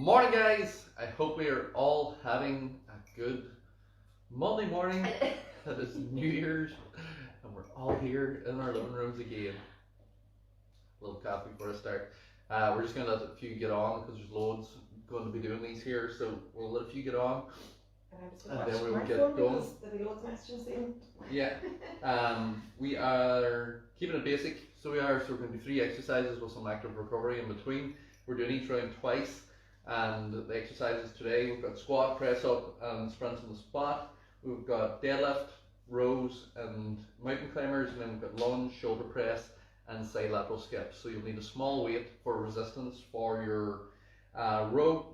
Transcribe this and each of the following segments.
Morning, guys. I hope we are all having a good Monday morning. That is New Year's, and we're all here in our living rooms again. A little coffee before I start. We're just going to let a few get on because there's loads going to be doing these here, so we'll let a few get on. And then we will get going. Yeah. We are keeping it basic. So we're going to do 3 exercises with some active recovery in between. We're doing each round twice. And the exercises today, we've got squat, press up, and sprints on the spot. We've got deadlift, rows, and mountain climbers, and then we've got lunge, shoulder press, and side lateral skips. So you'll need a small weight for resistance for your row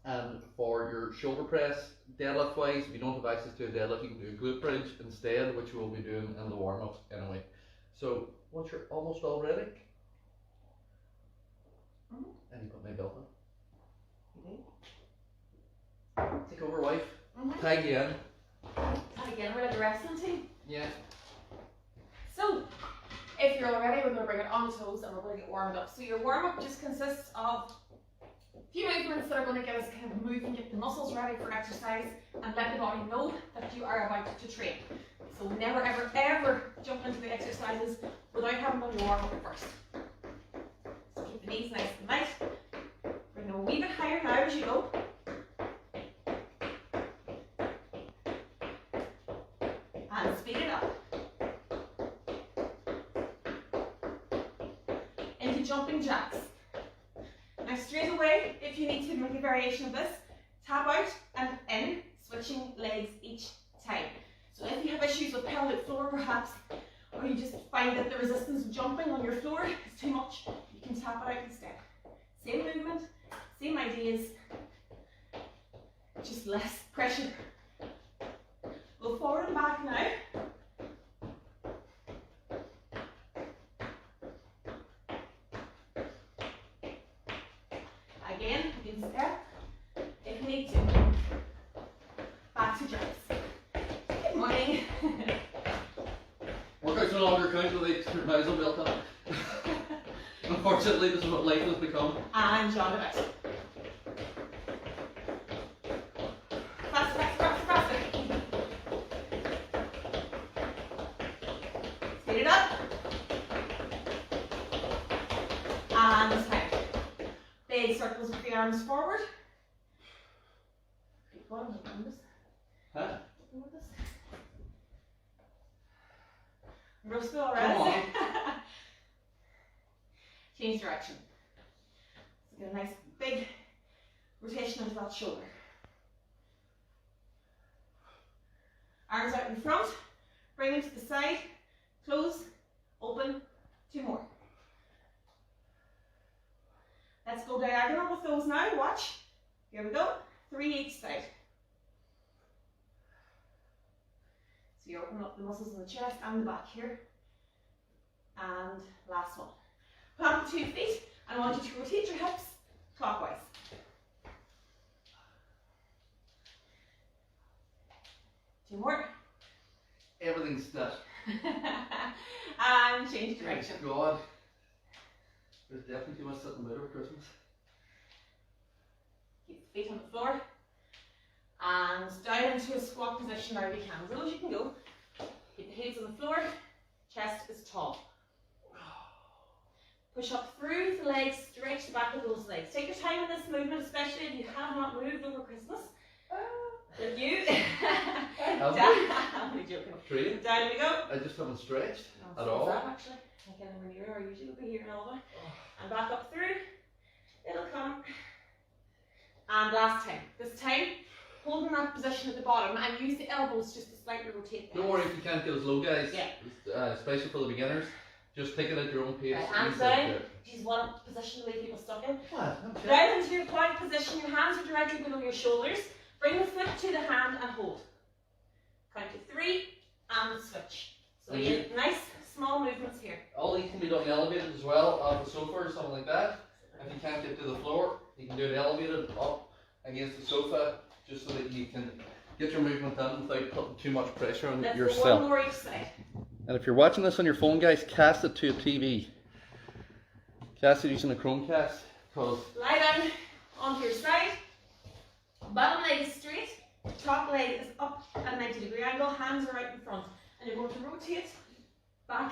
and for your shoulder press. Deadlift wise, if you don't have access to a deadlift, you can do a glute bridge instead, which we'll be doing in the warm-ups anyway. So once you're almost all ready, and you put my belt on. Take over, wife. Tag you in. Tag again, we're like the wrestling team. Yeah. So, if you're all ready, we're going to bring it on toes and we're going to get warmed up. So your warm-up just consists of a few movements that are going to get us kind of moving, get the muscles ready for exercise, and let the body know that you are about to train. So never, ever, ever jump into the exercises without having done your warm-up first. So keep the knees nice and light. Bring them a wee bit higher now as you go. And speed it up. Into jumping jacks. Now straight away, if you need to make a variation of this, tap out and in, switching legs each time. So if you have issues with pelvic floor perhaps, or you just find that the resistance of jumping on your floor is too much, you can tap it out instead. Same movement, same ideas, just less pressure. Go forward and back now. Again, you can step if you need to. Back to jumps. Good morning. Workouts no longer count with the Maisel belt on. Unfortunately, this is what life has become. And jog it out. Faster, faster, faster, faster. Speed it up. And time. Big circles with the arms forward. Keep going, keep this. Huh? Keep this. Rusty already. Come on. Change direction. So get a nice big rotation into that shoulder. Arms out in front, bring them to the side, close, open, 2 more. Let's go diagonal with those now, watch. Here we go, 3 each side. So you open up the muscles in the chest and the back here. And last one. Plant the 2 feet, and I want you to rotate your hips clockwise. Two more. Everything's set. And change direction. Thank God. There's definitely too much sitting about over Christmas. Keep the feet on the floor. And down into a squat position now if you can. As low as you can go. Keep the heels on the floor. Chest is tall. Push up through the legs, stretch the back of those legs. Take your time in this movement, especially if you have not moved over Christmas. If you down, I'm only joking. Train. Down we go. I just haven't stretched Oh, at so all. that actually, I can't remember near, I usually would be here and all that. And back up through. It'll come. And last time. This time, holding that position at the bottom and use the elbows just to slightly rotate them. Don't worry if you can't get as low, guys. Yeah. Especially for the beginners. Just take it at your own pace. Right, hands down. Which is one position to leave people stuck in. What? Okay. Down into your quiet position, your hands are directly below your shoulders. Bring the foot to the hand and hold. Count to 3 and switch. So we get nice small movements here. All these can be done elevated as well, off the sofa or something like that. If you can't get to the floor, you can do it elevated up against the sofa, just so that you can get your movement done without putting too much pressure on Let's yourself. go one more each side. And if you're watching this on your phone, guys, cast it to a TV. Cast it using a Chromecast, because Lie down. onto your side. Bottom leg is straight, top leg is up at a 90-degree angle, hands are out in front. And you're going to rotate back.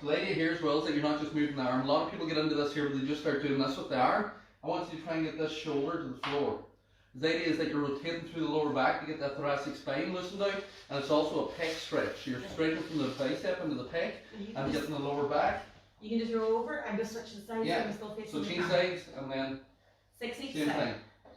So the idea here as well is that you're not just moving the arm. A lot of people get into this here, but they just start doing this with the arm. I want you to try and get this shoulder to the floor. The idea is that you're rotating through the lower back to get that thoracic spine loosened out, and it's also a pec stretch. So you're stretching from the bicep into the pec and getting the lower back. You can just roll over and just switch the sides. Yeah. And still facing So the change camera. sides and then 6 each same side. thing.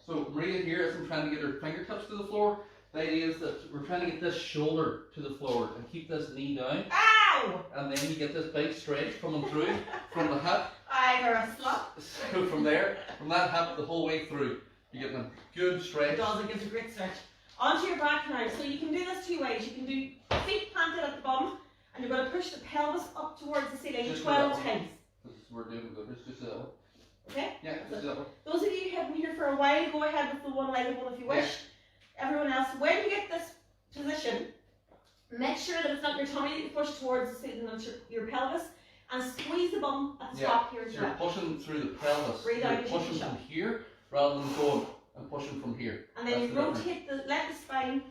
So Maria here isn't trying to get her fingertips to the floor. The idea is that we're trying to get this shoulder to the floor and keep this knee down. Ow! And then you get this big stretch coming through from the hip. I hear a slap. So from there, from that hip the whole way through, you're getting a good stretch. It does, it gives a great stretch. Onto your back now. So you can do this 2 ways. You can do feet planted at the bottom, and you're going to push the pelvis up towards the ceiling Just 12 do that one. times. This is we're doing good. Just do that one. Okay? Yeah, just do that one. Those of you who have been here for a while, go ahead with the one-legged one if you wish. Everyone else, when you get this position, make sure that it's not your tummy that you push towards the ceiling, it's your pelvis, and squeeze the bum at the top here as So you're well. pushing through the pelvis. Breathe out You're as you pushing push from up. here rather than going and pushing from here. And then That's you the difference. rotate let the spine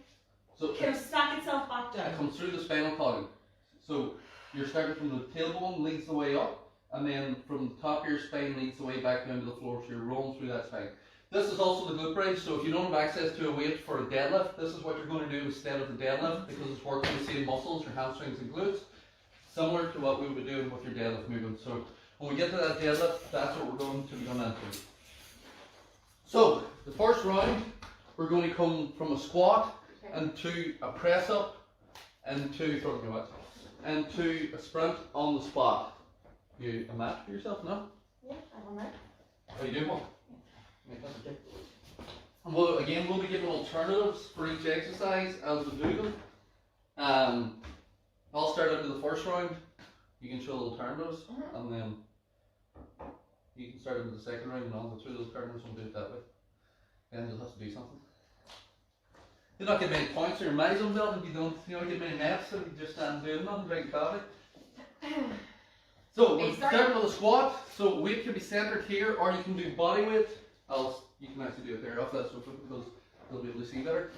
So kind of stack itself back it down. comes through the spinal column. So you're starting from the tailbone, leads the way up, and then from the top of your spine leads the way back down to the floor, so you're rolling through that spine. This is also the glute bridge, so if you don't have access to a weight for a deadlift, this is what you're going to do instead of the deadlift, because it's working the same muscles, your hamstrings and glutes, similar to what we would be doing with your deadlift movement. So when we get to that deadlift, that's what we're going to be going into. So the first round, we're going to come from a squat into a press up, into a sprint on the spot. You a match for yourself? No? Yeah, I don't know. Oh, you do one? Yeah, that's okay. And we'll be giving alternatives for each exercise as we do them. I'll start into the first round. You can show the alternatives, and then you can start into the second round, and I'll go through those alternatives and do it that way. And you'll have to do something. You don't get many points or your medals on building, you don't get many maps, so you just stand doing nothing, drinking coffee. So we're starting with a squat, so weight can be centered here, or you can do body weight. You can actually do it there off that sofa because they'll be able to see better.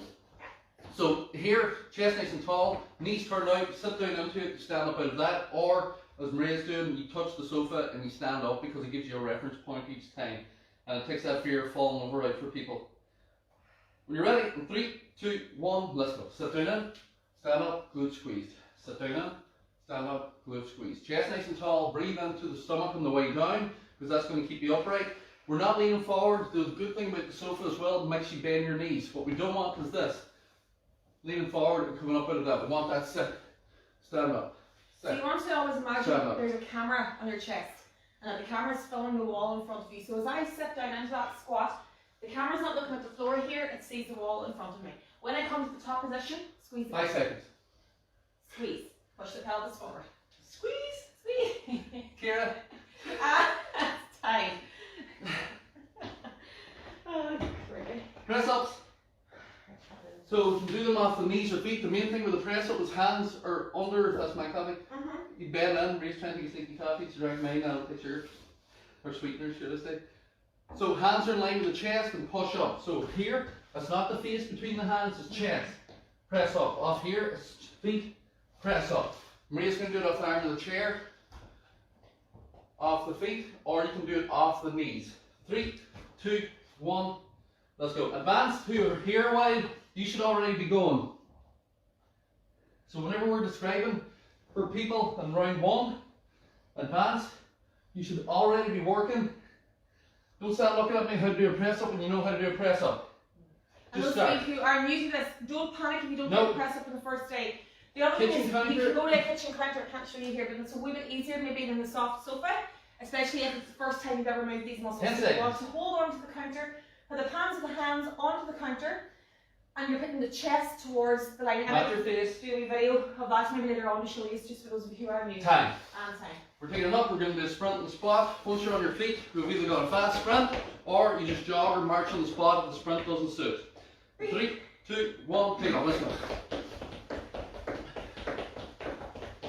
So here, chest nice and tall, knees turned out, sit down into it, stand up out of that, or as Maria's doing, you touch the sofa and you stand up because it gives you a reference point each time. And it takes that fear of falling over out for people. When you're ready, in 3, 2, 1, let's go. Sit down in, stand up, glute squeezed. Sit down in, stand up, glute squeezed. Chest nice and tall, breathe into the stomach on the way down because that's going to keep you upright. We're not leaning forward. The good thing about the sofa as well, it makes you bend your knees. What we don't want is this. Leaning forward and coming up out of that. We want that sit. Stand up. Sit. So you want to always imagine Stand up. there's a camera on your chest, and that the camera's filming the wall in front of you. So as I sit down into that squat, the camera's not looking at the floor here, it sees the wall in front of me. When I come to the top position, squeeze the 5 seconds. Squeeze. Push the pelvis forward. Squeeze. Squeeze. Kira. That's time. Oh, cricket. Press ups. So you can do them off the knees or feet. The main thing with the press up is hands are under, that's my coffee. You bend in, Ray's trying to get sneaky coffee, to drink mine, I'll take yours. Or sweeteners, should I say. So hands are in line with the chest and push up. So here, it's not the face between the hands, it's chest. Press up. Off here, it's feet, press up. Maria's going to do it off the arm of the chair, off the feet, or you can do it off the knees. 3, 2, 1, let's go. Advanced who are here a while, you should already be going. So whenever we're describing for people in round 1, advanced, you should already be working. Don't start looking at me how to do a press up when you know how to do a press up. And Just those of start. you who are new to this, don't panic if you don't No. get a press up on the first day. The other thing Kitchen is, you counter. can go to a kitchen counter, I can't show you here, but it's a wee bit easier maybe than the soft sofa, especially if it's the first time you've ever moved these muscles. 10 So you seconds. want to hold on to the counter, put the palms of the hands onto the counter, and you're putting the chest towards the line. Not your face. Do a video of that maybe later on to show you, it's just for those of you who are new. Time. And time. We're taking it up, we're going to do a sprint on the spot. Once you're on your feet, we've either got a fast sprint, or you just jog or march on the spot if the sprint doesn't suit. 3, 2, 1, take off, let's go.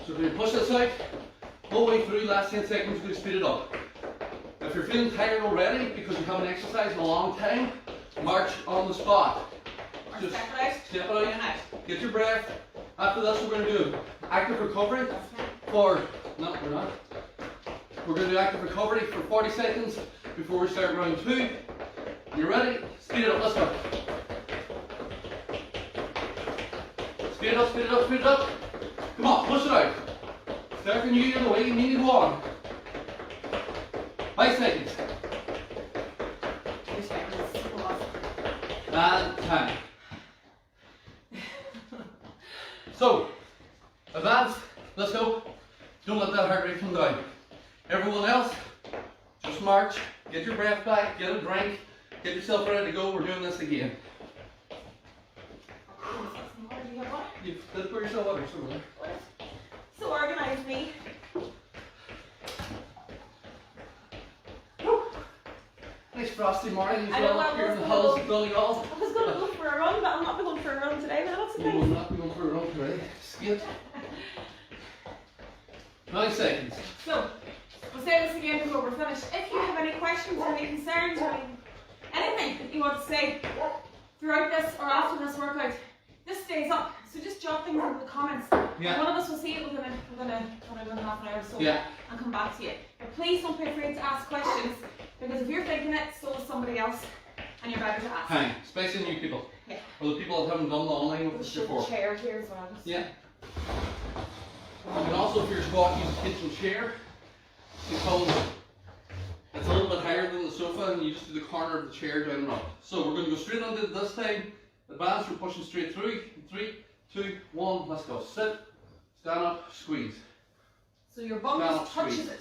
So if you push this out, whole way through, last 10 seconds, we're going to speed it up. If If you're feeling tired already because you haven't exercised in a long time, march on the spot. Or Just step it out. step it In out, and out. get your breath. After this, we're going to do active recovery That's fine. for, no, we're not. We're going to do active recovery for 40 seconds before we start round 2. You ready? Speed it up, let's go. Speed it up, speed it up, speed it up. Come on, push it out. Start from you the way you need to go on. 5 seconds. 2 seconds. And time. So, advance, let's go. Don't let that heart rate come down. Everyone else, just march, get your breath back, get a drink, get yourself ready to go. We're doing this again. What do you have? You let's pour yourself water somewhere. So organised, me. Nice frosty morning as I know, well I here in was the gonna halls go- of Donegal. I was going to go for a run, but I'm not going for a run today, but that's We okay. will not be going for a run today. Skate. 9 seconds. So, we'll say this again before we're finished. If you have any questions or any concerns or anything that you want to say throughout this or after this workout, this stays up. So just jot things into the comments. Yeah. One of us will see it within half an hour or so Yeah. and come back to you. But please don't be afraid to ask questions, because if you're thinking it, so is somebody else, and you're better to ask. Hang, especially new people. Yeah. Or the people that haven't done the online with We'll us show the before. chair here as well. Just- Yeah. You can also, if you're squat, use a kitchen chair because it's a little bit higher than the sofa and you just do the corner of the chair down and up. So we're going to go straight into it this time. Advance, we're pushing straight through. 3, 2, 1, let's go. Sit, stand up, squeeze. So your bum Stand just up, touches squeeze. it.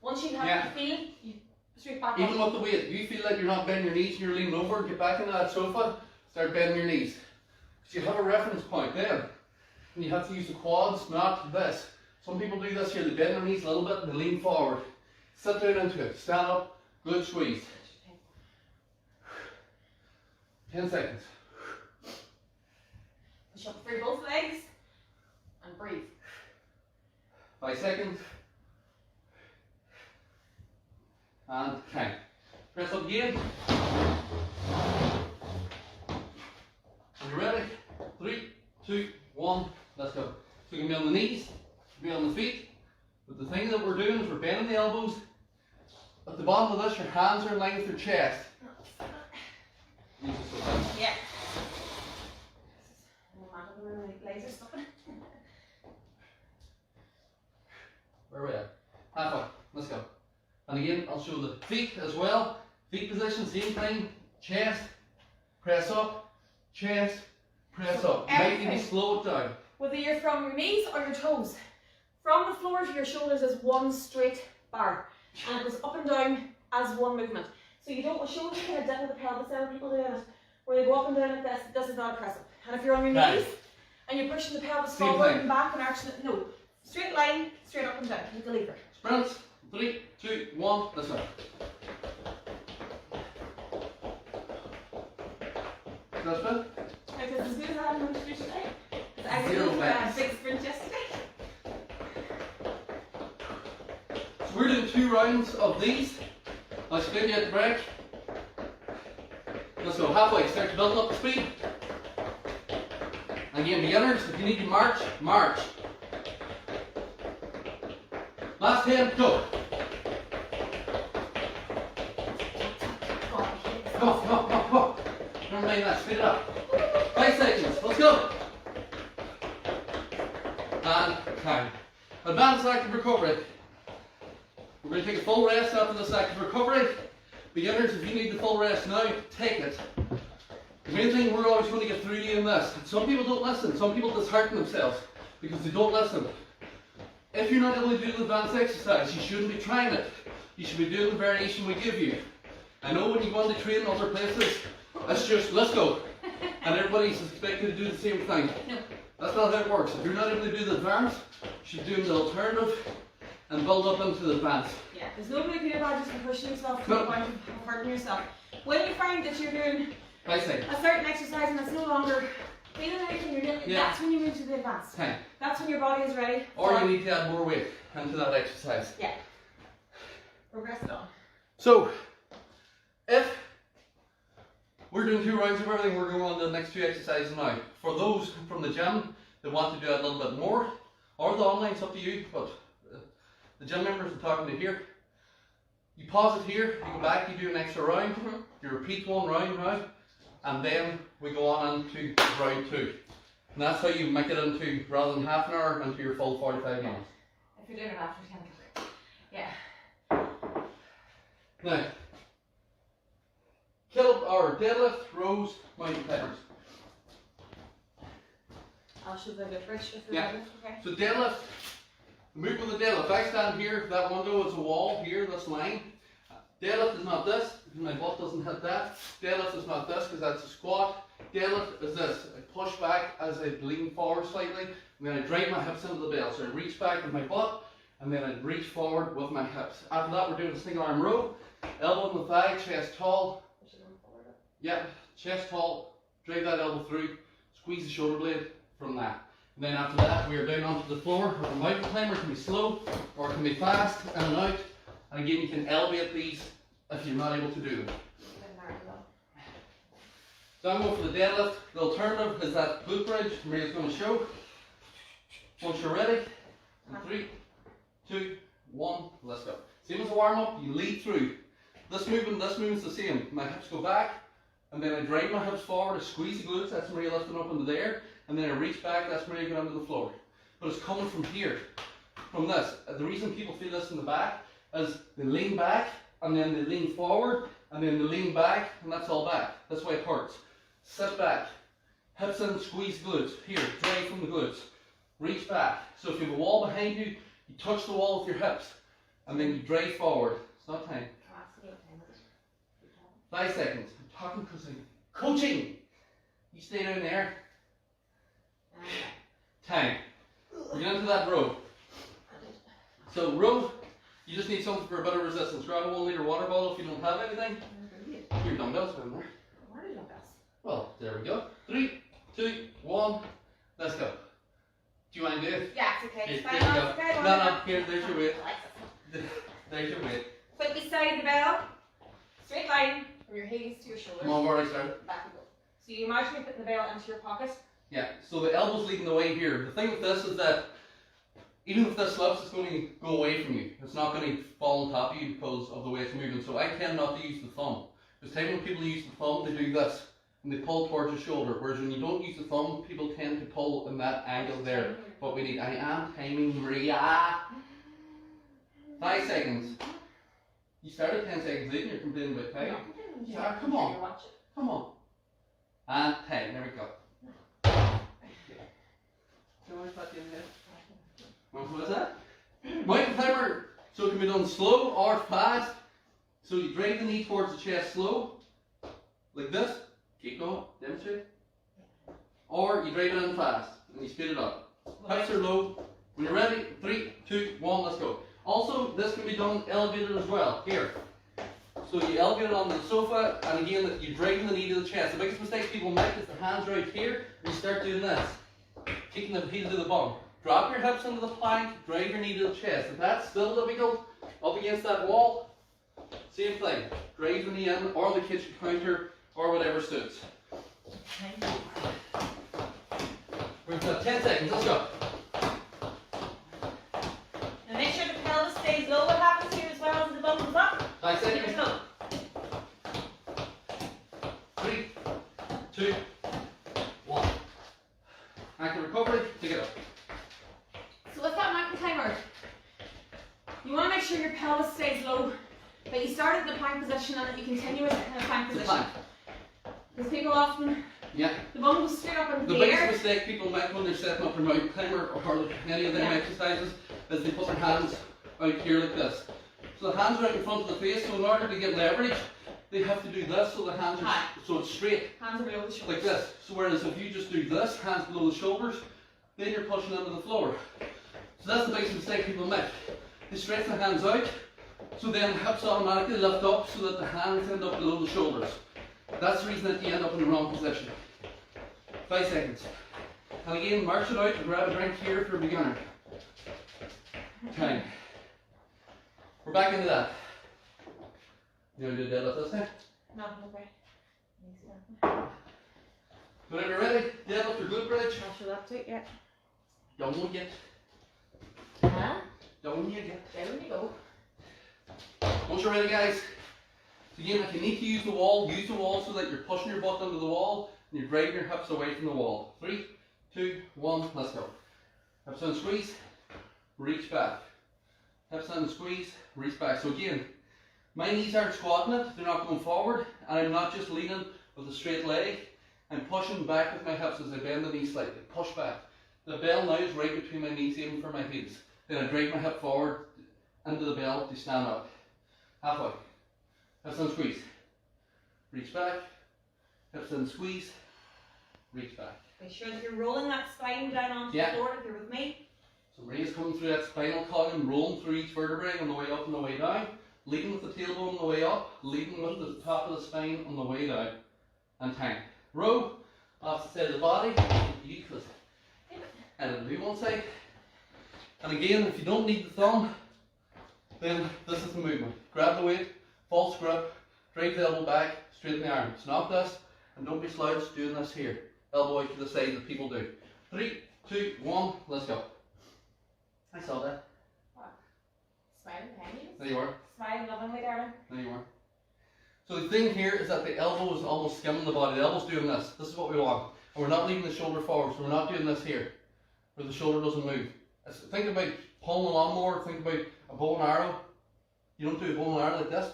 Once you have Yeah. the feeling, you straight back Even up. with the weight, if you feel like you're not bending your knees and you're leaning over, get back into that sofa, start bending your knees. Because you have a reference point there. And you have to use the quads, not this. Some people do this here, they bend their knees a little bit and they lean forward. Sit down into it, stand up, good squeeze. 10 seconds. Push up through both legs and breathe. 5 seconds. And count. Press up again. Are you ready? 3, 2, 1, let's go. So you can be on the knees, be on the feet. But the thing that we're doing is we're bending the elbows. At the bottom of this, your hands are in line with your chest. Use this like that. Yeah. Legs are stopping. Where are we at? Halfway. Let's go. And again, I'll show the feet as well. Feet position, same thing. Chest, press up, chest, press up. You might need to Everything. slow it down. Whether you're from your knees or your toes, from the floor to your shoulders is one straight bar, and it goes up and down as one movement. So you don't show the kind of dip of the pelvis. There are people doing it where they go up and down like this. This is not impressive. And if you're on your Right. knees and you're pushing the pelvis Same forward thing. and back and arching it, no, straight line, straight up and down. Like a lever. Sprints. 3, 2, 1, let's go. That's good. Like it's as good as I had in the today. It's actually Zero a max. big sprint yesterday. So we're doing 2 rounds of these. I'll explain to you at the break. Let's go halfway. Start to build up the speed. Again, beginners, if you need to march, march. Last 10, go. Come on, come on, come on, come on. Don't mind that, speed it up. 5 seconds, let's go. And time. Advanced active recovery. We're going to take a full rest after this active recovery. Beginners, if you need the full rest now, take it. The main thing we're always going to get through to you in this. Some people don't listen. Some people dishearten themselves because they don't listen. If you're not able to do the advanced exercise, you shouldn't be trying it. You should be doing the variation we give you. I know when you go on to train in other places, it's just, let's go. And everybody's expected to do the same thing. No. That's not how it works. If you're not able to do the advanced, you should do the alternative and build up into the advanced. Yeah, there's no blue peanut badges for pushing yourself to No. the point of hurting yourself. When you find that you're doing 5 seconds. a certain exercise and it's no longer feeling anything you're doing, Yeah. that's when you move to the advanced. 10. That's when your body is ready. Or for- you need to add more weight into that exercise. Yeah. Progress it on. So, if we're doing 2 rounds of everything, we're going on to the next 2 exercises now. For those from the gym that want to do it a little bit more, or the online, it's up to you, but the gym members I'm talking to here, you pause it here, you go back, you do an extra round, you repeat 1 round now, and then we go on into round 2. And that's how you make it into, rather than half an hour, into your full 45 minutes. If you're doing it after 10 o'clock. Yeah. Now, or deadlift, rows, mountain climbers. I'll show the difference with the Yeah. deadlift, okay? So deadlift, the movement of the deadlift. If I stand here, that window is a wall here, this line. Deadlift is not this, because my butt doesn't hit that. Deadlift is not this, because that's a squat. Deadlift is this. I push back as I lean forward slightly, and then I drag my hips into the bell. So I reach back with my butt, and then I reach forward with my hips. After that, we're doing a single arm row. Elbow in the thigh, chest tall. Yep, chest tall. Drag that elbow through. Squeeze the shoulder blade from that. And then after that, we are down onto the floor. A mountain climber can be slow, or it can be fast, in and out. And again, you can elevate these if you're not able to do them. So I'm going for the deadlift. The alternative is that glute bridge Maria's going to show. Once you're ready, in 3, 2, 1, let's go. Same as a warm up, you lead through. This movement's the same. My hips go back, and then I drag my hips forward, I squeeze the glutes, that's Maria lifting up into the air, and then I reach back, that's Maria going onto the floor. But it's coming from here, from this. The reason people feel this in the back is they lean back, and then they lean forward, and then they lean back, and that's all back. That's why it hurts. Sit back, hips in, squeeze glutes. Here, drag from the glutes. Reach back. So if you have a wall behind you, you touch the wall with your hips, and then you drag forward. It's not time. 5 seconds. I'm talking because I'm coaching. You stay down there. Time. We're getting into that row. So row, you just need something for a bit of resistance. Grab a 1 litre water bottle if you don't have anything. Your dumbbells in there. Well, there we go. 3, 2, 1, let's go. Do you want to do it? Yeah, it's okay. Here, It's there fine. you No, go. it's okay. No, here, there's your weight. There's your weight. Foot beside the bell. Straight line from your heels to your shoulders. Come on, we've already started. Back we go. So you imagine you're putting the bell into your pocket. Yeah, so the elbow's leading the way here. The thing with this is that even if this slips, it's going to go away from you. It's not going to fall on top of you because of the way it's moving. So I tend not to use the thumb. Because when people use the thumb, they do this. And they pull towards the shoulder. Whereas when you don't use the thumb, people tend to pull in that angle there. What we need. I am timing Maria. 5 seconds. You started 10 seconds in, you're complaining about time. Yeah, come on. Come on. And 10. There we go. What was that? Mountain climber. So it can be done slow or fast. So you drag the knee towards the chest slow. Like this. Keep going. Demonstrate. Or you drag it in fast. And you speed it up. Hips are low. When you're ready, 3, 2, 1, let's go. Also, this can be done elevated as well. Here. So you elevate it on the sofa, and again, you drag the knee to the chest. The biggest mistake people make is the hands right here, and you start doing this. Kicking the heel to the bum. Drop your hips into the plank, drag your knee to the chest. If that's still difficult, up against that wall, same thing. Drag the knee in, or the kitchen counter, or whatever suits. We've got 10 seconds, let's go. Now make sure the pelvis stays low. What happens here as well as the bum comes up? 5 Here we seconds. go. 3, 2, 1. Active recovery, take it up. So with that mountain climber, you want to make sure your pelvis stays low. That you start in the plank position and that you continue in the plank It's a position. plank. Because people often, Yeah. the bum goes straight up into The the biggest air. mistake people make when they're setting up a mountain climber or any of them exercises is they put their hands out here like this. So the hands are out in front of the face, so in order to get leverage, they have to do this so the hands are, so it's straight, Hands are below the shoulders. like this. So whereas if you just do this, hands below the shoulders, then you're pushing into the floor. So that's the biggest mistake people make. They stretch the hands out, so then the hips automatically lift up so that the hands end up below the shoulders. That's the reason that you end up in the wrong position. 5 seconds. And again, march it out and grab a drink here if you're a beginner. Time. We're back into that. You want to do a deadlift this time? No, okay. Whenever you're ready, deadlift or glute bridge. I'll show that too, yeah. Don't get. Uh-huh. Don't you get. There we go. Once you're ready, guys. So again, if you need to use the wall so that you're pushing your butt into the wall and you're dragging your hips away from the wall. 3, 2, 1, let's go. Hips in, squeeze, reach back. Hips in, squeeze, reach back. So again, my knees aren't squatting it, they're not going forward, and I'm not just leaning with a straight leg. I'm pushing back with my hips as I bend the knee slightly. Push back. The bell now is right between my knees, aiming for my heels. Then I drag my hip forward into the bell to stand up. Halfway. Hips in, squeeze. Reach back. Hips in, squeeze. Reach back. Make sure that you're rolling that spine down onto the floor if you're with me. So raise coming through that spinal column, rolling through each vertebrae on the way up and the way down. Leading with the tailbone on the way up, leading with the top of the spine on the way down. And time. Row, opposite side of the body. And then do one side. And again, if you don't need the thumb, then this is the movement. Grab the weight, false grip, drag the elbow back, straighten the arm. It's not this, and don't be slouched doing this here. Elbow out to the side that people do. 3, 2, 1, let's go. I saw that. What? Smiling pennies? There you are. Smiling lovingly, darling. There you are. So the thing here is that the elbow is almost skimming the body. The elbow's doing this. This is what we want. And we're not leaving the shoulder forward, so we're not doing this here, where the shoulder doesn't move. Think about pulling a lawnmower, think about a bow and arrow. You don't do a bow and arrow like this.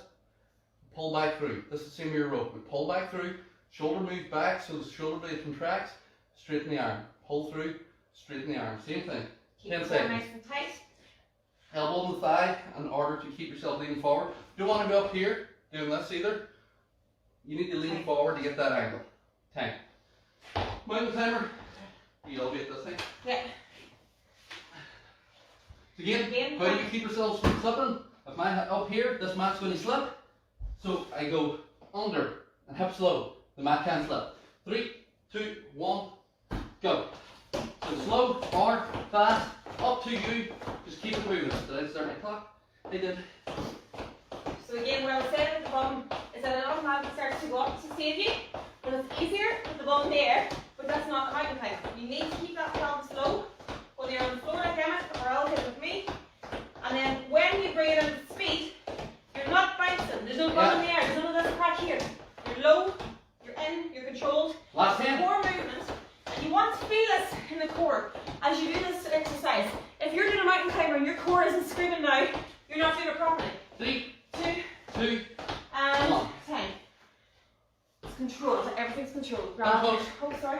Pull back through. This is the same as your rope. We pull back through, shoulder moves back so the shoulder blade contracts, straighten the arm. Pull through, straighten the arm. Same thing. Keep 10 the core seconds. nice and tight. Elbow on the thigh in order to keep yourself leaning forward. Don't want to be up here doing this either. You need to lean forward to get that angle. Time. Mountain climber. You elevate this thing. Yeah. Again, how do you keep yourself from slipping? If my up here, this mat's going to slip. So I go under and hip slow. The mat can't slip. 3, 2, 1, go. So slow or fast, up to you. Just keep it moving. Did I start my clock? I did. So again, what I was saying at the bottom is that it automatically starts to go up to save you, but it's easier with the bottom there, but that's not the mountain climb. You need to keep that pelvis low when you're on the floor like Emma or I'll hit with me. And then when you bring it into speed, you're not bouncing. There's no ball in the air. There's none of this crack here. You're low, you're in, you're controlled. Last hand. Core movement. And you want to feel this in the core as you do this exercise. If you're doing a mountain climber and your core isn't screaming now, you're not doing it properly. 3, 2, 2, and 1. 10. It's controlled. Everything's controlled. Back Grab up. Oh, sorry.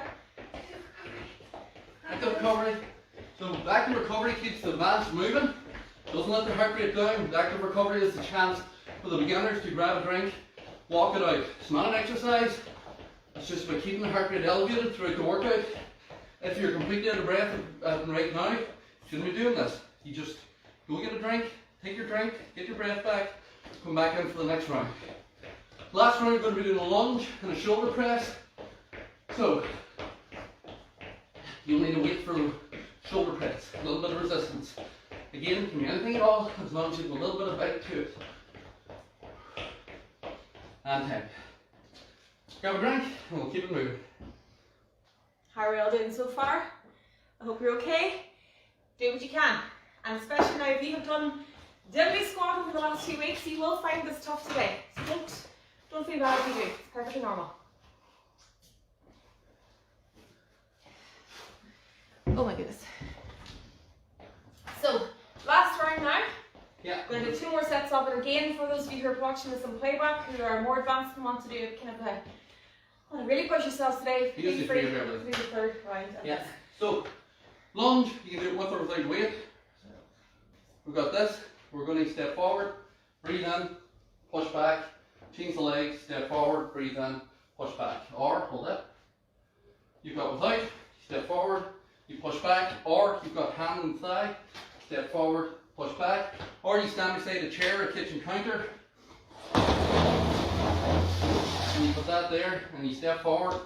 Active recovery. So the active recovery keeps the mass moving. Doesn't let the heart rate down. The active recovery is the chance for the beginners to grab a drink, walk it out. It's not an exercise. It's just about keeping the heart rate elevated throughout the workout. If you're completely out of breath right now, you shouldn't be doing this. You just go get a drink, take your drink, get your breath back, come back in for the next round. Last round, you're going to be doing a lunge and a shoulder press. So, you'll need to wait for shoulder press, a little bit of resistance. Again, it can be anything at all, as long as you have a little bit of bite to it. And 10. Grab a drink, and we'll keep it moving. How are we all doing so far? I hope you're okay. Do what you can. And especially now, if you have done deadlift squatting for the last 2 weeks, you will find this tough today. So don't feel bad if you do. It's perfectly normal. Oh my goodness. So, last round now. Yeah. We're going to do 2 more sets of it again. For those of you who are watching this on playback, who are more advanced and want to do kind of a, want to really push yourselves today, You just feel do free three to of do everything. the third round. Yeah. So, lunge, you can do it with or without weight. We've got this. We're going to step forward, breathe in, push back, change the legs, step forward, breathe in, push back. Or, hold it. You've got without, step forward, you push back. Or, you've got hand and thigh, step forward, push back. Or you stand beside a chair or a kitchen counter. And you put that there, and you step forward,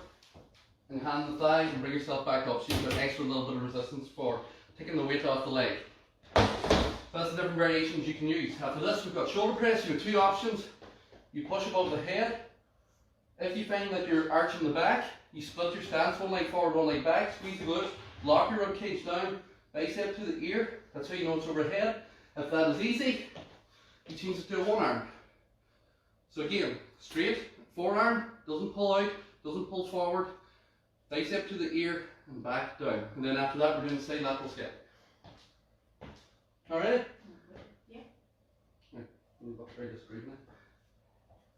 and hand the thigh, and bring yourself back up. So you've got an extra little bit of resistance for taking the weight off the leg. So that's the different variations you can use. After this, we've got shoulder press. You have 2 options. you push above the head. If you find that you're arching the back, you split your stance, one leg forward, one leg back, squeeze the glutes, lock your rib cage down, bicep to the ear, that's how you know it's overhead. If that is easy, you change it to a one arm. So again, straight, forearm, doesn't pull out, doesn't pull forward, bicep to the ear, and back down. And then after that, we're doing the side lateral step. Alright? Yeah. Move up very discreetly.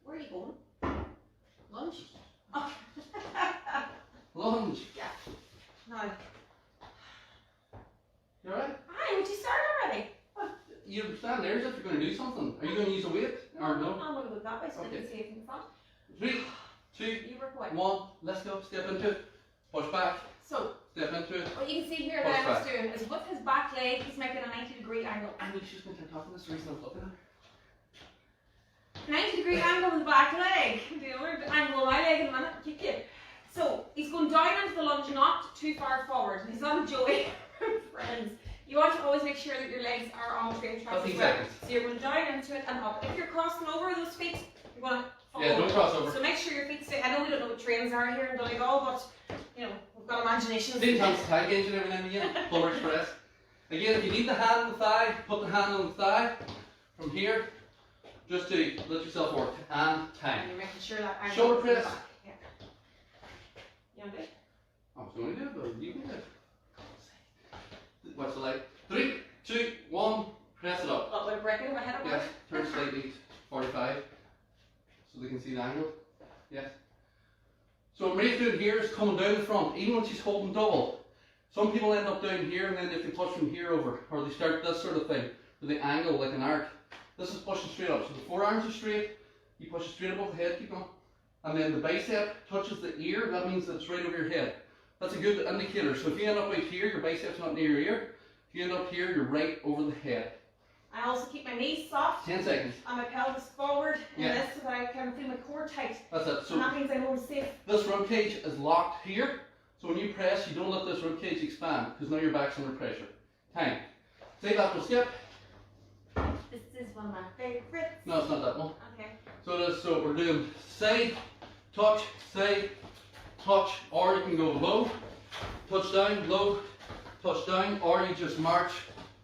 Where are you going? Lunch. Oh. Lunge. No. You alright? Hi, would you start already? You stand there as if you're going to do something. Are you going to use a weight? Or no? I'm going to go that way so I Okay. can see it in front. 3, 2, You were quick. 1, let's go. Step into it. Push back. So, Step into it. what you can see here Push that I was back. doing is with his back leg, he's making a 90-degree angle. I know she's going to talk this, the reason I'm looking at her. 90-degree angle in the back leg. The other angle of my leg in a minute. Keep it. So, he's going down into the lunge, not too far forward. He's not a joy, friends. You want to always make sure that your legs are on the same track as 15 well. seconds. So you're going down into it and up. If you're crossing over those feet, you're going to fall Yeah, don't over. cross over. So make sure your feet stay. I know we don't know what trains are here in Donegal, but you know, we've got imaginations. Same times tag engine every now and again. Polar Express. Again, if you need the hand on the thigh, put the hand on the thigh. From here, just to lift yourself forward. And And time. you're making sure that angle Shoulder is in the press. back. Yeah. You want to do it? I was going to do it, but you can do it. What's the light? 3, 2, 1, press it up. A little bit of breaking my head up. Yes, turn slightly 45 so they can see the angle. Yes. So what Marie's doing here is coming down the front, even when she's holding double. Some people end up down here and then they can push from here over, or they start this sort of thing with the angle like an arc. This is pushing straight up. So the forearms are straight, you push it straight above the head, keep on. And then the bicep touches the ear, that means that it's right over your head. That's a good indicator. So if you end up right here, your bicep's not near your ear. If you end up here, you're right over the head. I also keep my knees soft 10 seconds. and my pelvis forward in Yeah. this so that I can feel my core tight. That's it. And So that means I know I'm safe. this rib cage is locked here. So when you press, you don't let this rib cage expand because now your back's under pressure. Time. Side lateral step. This is one of my favorites. No, it's not that one. Okay. So it is, so we're doing side, touch, or you can go low, touch down, low, touch down, or you just march,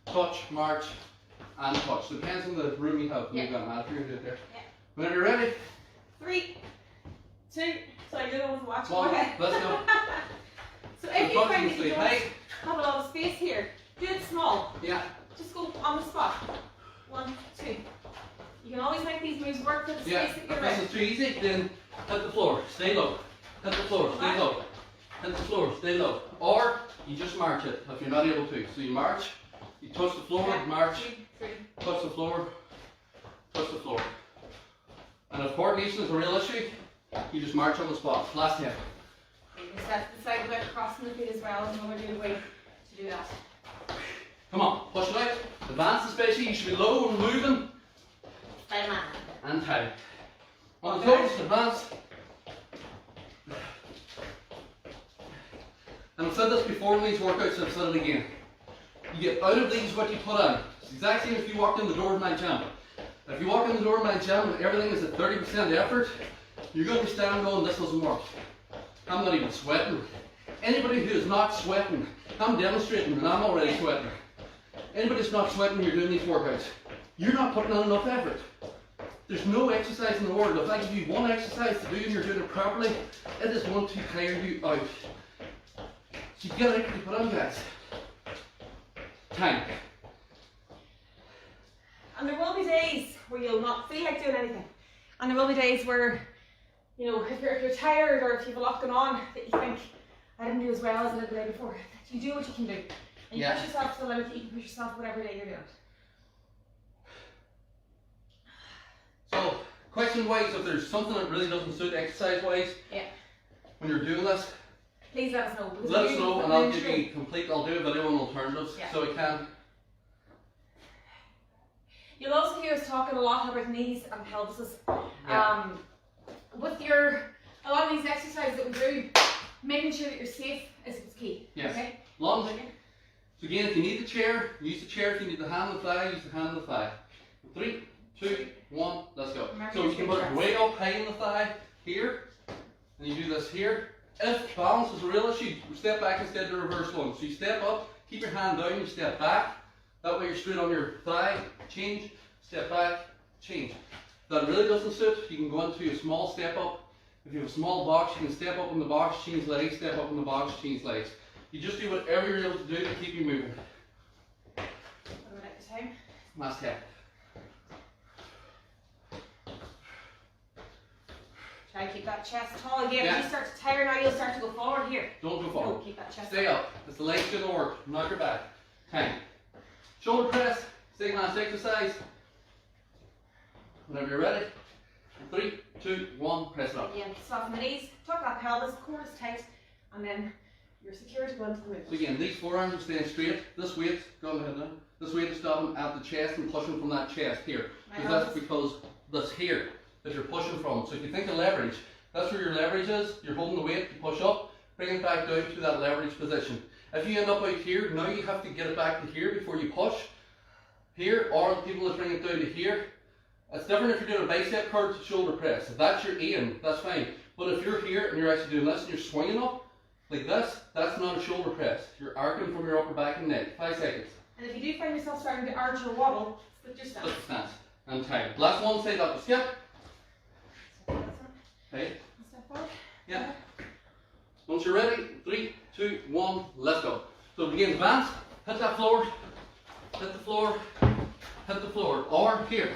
touch, march, and touch. So it depends on the room you have. Yeah. You've got math, you're going to do it there. Yeah. Whenever you're ready, 3, 2, so I do the one to watch. 1, Okay. let's go. So if you find that you don't Hey. have a lot of space here, do it small. Yeah. Just go on the spot. 1, 2. You can always make these moves work for the Yeah, space that you're if this in. is too easy, then hit the floor, stay low. Hit the floor, stay low. Hit the floor, stay low. Or you just march it if you're not able to. So you march, you touch the floor, Yeah, march, 2, 3. touch the floor, touch the floor. And if coordination is a real issue, you just march on the spot. Last 10. You can step to the side without crossing the feet as well. There's another good way to do that. Come on, push it out. Advance especially, you should be low and moving. By man. And tight. On the Okay. toes, advance. And I've said this before in these workouts, I've said it again. You get out of these what you put in. It's the exact same if you walked in the door of my gym. If you walk in the door of my gym and everything is at 30% effort, you're going to be standing going, this doesn't work. I'm not even sweating. Anybody who is not sweating, I'm demonstrating and I'm already sweating. Anybody that's not sweating when you're doing these workouts, you're not putting in enough effort. There's no exercise in the world. If I give you one exercise to do and you're doing it properly, it is going to tire you out. So you get out and put on, guys. Time. And there will be days where you'll not feel like doing anything. And there will be days where, you know, if you're tired or if you have a lot going on that you think, I didn't do as well as I did the day before. You do what you can do. And you Yeah. push yourself to the limit that you can push yourself whatever day you're doing. So, question-wise, if there's something that really doesn't suit exercise-wise, Yeah. when you're doing this, Please let us know. because let we us know put and them I'll in give true. you complete, I'll do a video on alternatives Yeah. so I can. You'll also hear us talking a lot about knees and pelvises. Yeah. With a lot of these exercises that we do, making sure that you're safe is key. Yes. Okay? Lunge. So again, if you need the chair, use the chair. If you need the hand on the thigh, use the hand on the thigh. 3, 2, 1, let's go. Remember So your you can put it big way up high in the thigh, here, and you do this here. If balance is a real issue, step back instead of the reverse lunge. So you step up, keep your hand down, you step back. That way you're straight on your thigh, change, step back, change. If that really doesn't suit, you can go into a small step up. If you have a small box, you can step up in the box, change legs, step up in the box, change legs. You just do whatever you're able to do to keep you moving. What about at the time? Last 10. Try to keep that chest tall again. Yeah. When you start to tire now, you'll start to go forward here. Don't go No, forward. keep that chest Stay up. It's the legs doing the work, not your back. 10. Shoulder press, same last exercise. Whenever you're ready. 3, 2, 1, press it up. Again, soften the knees, tuck that pelvis, core is tight, and then you're secure to go into the movement. So again, these forearms are staying straight. This weight, go on ahead now. This weight is stopping at the chest and pushing from that chest here. Because that's because that's here that you're pushing from. So if you think of leverage, that's where your leverage is. You're holding the weight, you push up, bring it back down to that leverage position. If you end up out here, now you have to get it back to here before you push. Here, or the people that bring it down to here. It's different if you're doing a bicep curl to shoulder press. If that's your aim, that's fine. But if you're here and you're actually doing this and you're swinging up, like this, that's not a shoulder press. You're arcing from your upper back and neck. 5 seconds. And if you do find yourself starting to arch or wobble, split your stance. Split the stance. And time. Last one, say that. Skip. Hey. Step forward. Yeah. Once you're ready, 3, 2, 1, let's go. So begin advance, hit that floor, hit the floor, hit the floor, or here,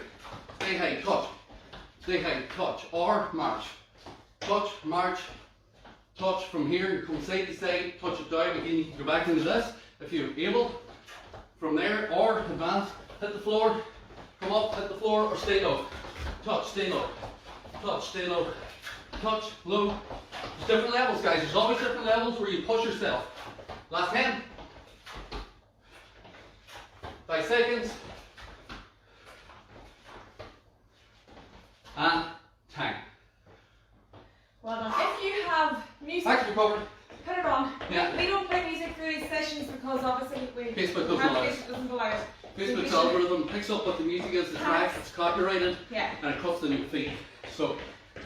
stay high, touch, or march. Touch, march, touch from here, you come side to side, touch it down, again you can go back into this if you're able. From there, or advance, hit the floor, come up, hit the floor, or stay low. Touch, stay low. Touch, stay low. Touch, low. There's different levels, guys. There's always different levels where you push yourself. Last 10. 5 seconds. And time. Well done. If you have music, Back recovered. put it on. Yeah. We don't play music through these sessions because obviously Facebook doesn't allow it. Facebook doesn't allow it. Facebook's algorithm picks up what the music is, the track, it's copyrighted, Yeah. and it cuts the new feed. So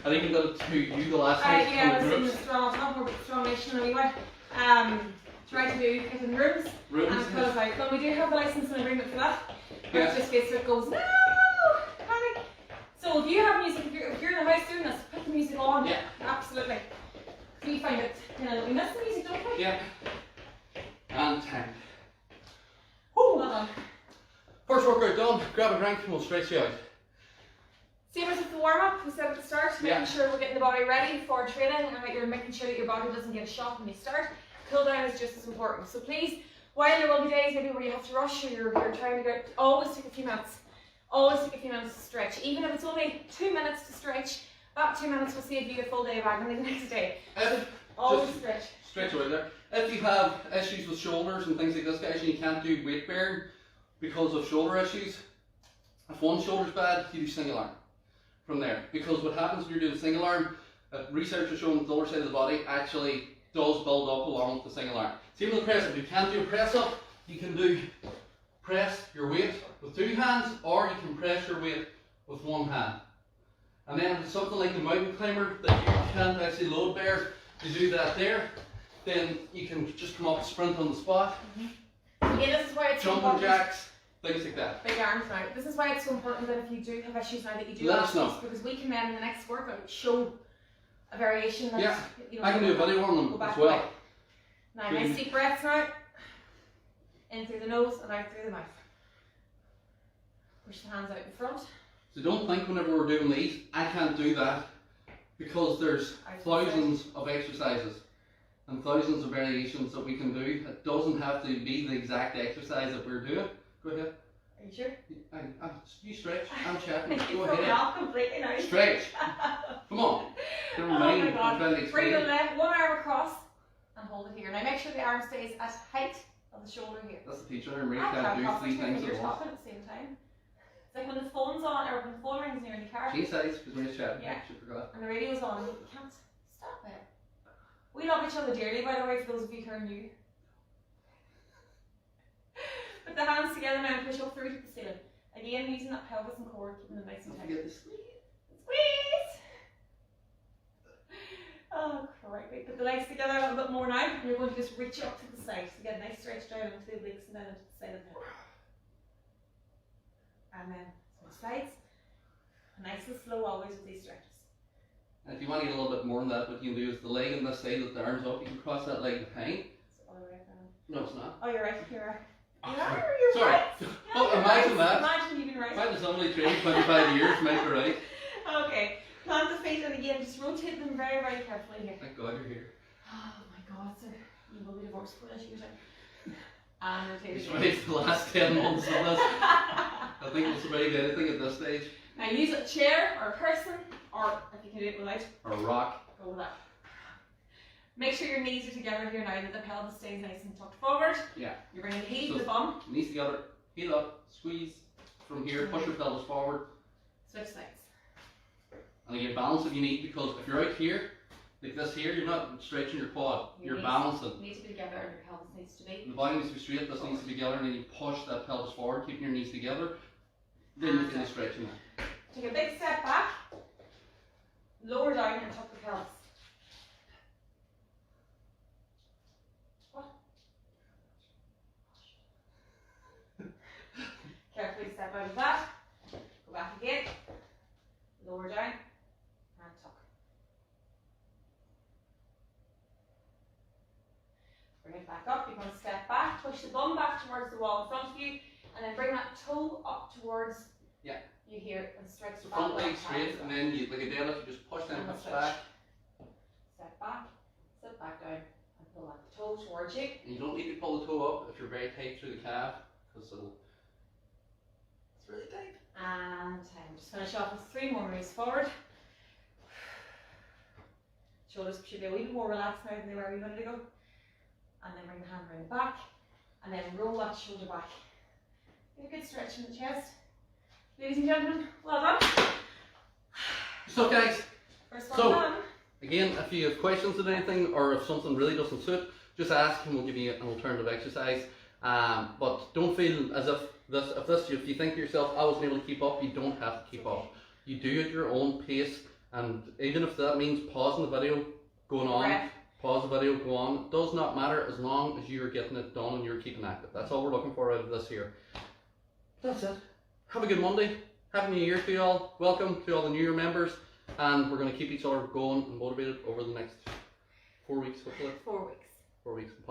I think we got it to you the last time. Yeah, I was in the strong, top more strong nation anyway. Try to do it in rooms. Rooms, And close out. But we do have a license and agreement for that. Yeah. Just Facebook goes, no, panic. So if you have music, if you're in the house doing this, put the music on. Yeah. Absolutely. We find it, we miss the music, don't we? Yeah. And time. Well done. First workout done, grab a drink and we'll stretch you out. Same as with the warm up, we said at the start, Yeah. making sure we're getting the body ready for training and that you're making sure that your body doesn't get a shock when you start. Cool down is just as important. So please, while there will be days maybe where you have to rush or you're trying to get, always take a few minutes. Always take a few minutes to stretch. Even if it's only 2 minutes to stretch, that 2 minutes will save you a full day of agony the next day. Always Just stretch. stretch out there. If you have issues with shoulders and things like this, guys, and you can't do weight bearing because of shoulder issues, if one shoulder's bad, you do single arm from there. Because what happens when you're doing single arm, research has shown the lower side of the body actually does build up along with the single arm. Same with the press up. If you can't do a press up, you can do press your weight with 2 hands, or you can press your weight with 1 hand. And then if it's something like the mountain climber that you can't actually load bear to do that there, then you can just come up and sprint on the spot, Again, this is why it's so jumping important. jacks, things like that. Big arms now. This is why it's so important that if you do have issues now that you do Let ask us know. us, because we can then in the next workout show a variation that Yeah, you know, I can do a video on go them back as well. away. Now nice deep breaths now. In through the nose and out through the mouth. Push the hands out in front. So don't think whenever we're doing these, I can't do that, because there's thousands of exercises and thousands of variations that we can do. It doesn't have to be the exact exercise that we're doing. Go ahead. Are you sure? You stretch, I'm chatting, You go throw me ahead. off completely now. Stretch. Come on. Never Oh mind, my I'm god. trying to Bring the explain. left, one arm across and hold it here. Now make sure the arm stays at height of the shoulder here. That's the teacher, and Marie I can't can't do 3 concentrate things when you're at once. talking at the same time. It's like when the phone's on or when the phone rings near in the car She says, because Marie's chatting, Yeah. she forgot. And the radio's on, you can't stop it. We love each other dearly, by the way, for those of you who are new. Put the hands together now and push up through to the ceiling. Again, using that pelvis and core, keeping them nice and Don't tight. forget to squeeze. Squeeze! Oh, crikey. Put the legs together a little bit more now. And you're going to just reach up to the side. So get a nice stretch down into the obliques and then into the side of the hip. And then to the sides. Nice and slow always with these stretches. And if you want to get a little bit more than that, what you can do is the leg on this side with the arms up, you can cross that leg behind. So all the way around. No, it's not. Oh, you're right. You're right. Oh, You're sorry. right. Oh, you're imagine right. that. Imagine you've been right. If I was only trained 25 years, might be right. Okay. Plant the feet and again, just rotate them very, very carefully here. Thank God you're here. Oh my God, sir. You will be divorced for this usually. And rotate He's again. right for the last 10 months of this. I think we'll survive anything at this stage. Now use a chair or a person, or if you can do it without, Or rock. go with that. Make sure your knees are together here now that the pelvis stays nice and tucked forward. Yeah. You're bringing the heel So- to the bum. Knees together, heel up, squeeze from here, push your pelvis forward. Switch sides. And again, balance if you need, because if you're out here, like this here, you're not stretching your quad, Your you're knees balancing. need to be together and your pelvis needs to be. The body needs to be straight, this needs to be together, and then you push that pelvis forward, keeping your knees together. Then you feel the stretching that. Take a big step back. Lower down and tuck the pelvis. What? Carefully step out of that. Go back again. Lower down and tuck. Bring it back up. You're going to step back, push the bum back towards the wall in front of you, and then bring that toe up towards you here and stretch So the front back leg straight, and then you, like a deadlift, you just push them And hips switch. back. Step back, sit back down, and pull that toe towards you. And you don't need to pull the toe up if you're very tight through the calf, because it's really tight. And just finish off with 3 more moves forward. Shoulders should be a wee bit more relaxed now than they were a wee minute ago. And then bring the hand around the back, and then roll that shoulder back. Get a good stretch in the chest. Ladies and gentlemen, well done. So guys, First one So- done. again, if you have questions on anything, or if something really doesn't suit, just ask and we'll give you an alternative exercise. But don't feel as if you think to yourself, I wasn't able to keep up, you don't have to keep up. You do it at your own pace, and even if that means pausing the video, going on, Breath. pause the video, go on, it does not matter as long as you're getting it done and you're keeping active. That's all we're looking for out of this here. That's it. Have a good Monday. Happy New Year to you all. Welcome to all the New Year members. And we're going to keep each other going and motivated over the next 4 weeks, hopefully. 4 weeks. 4 weeks.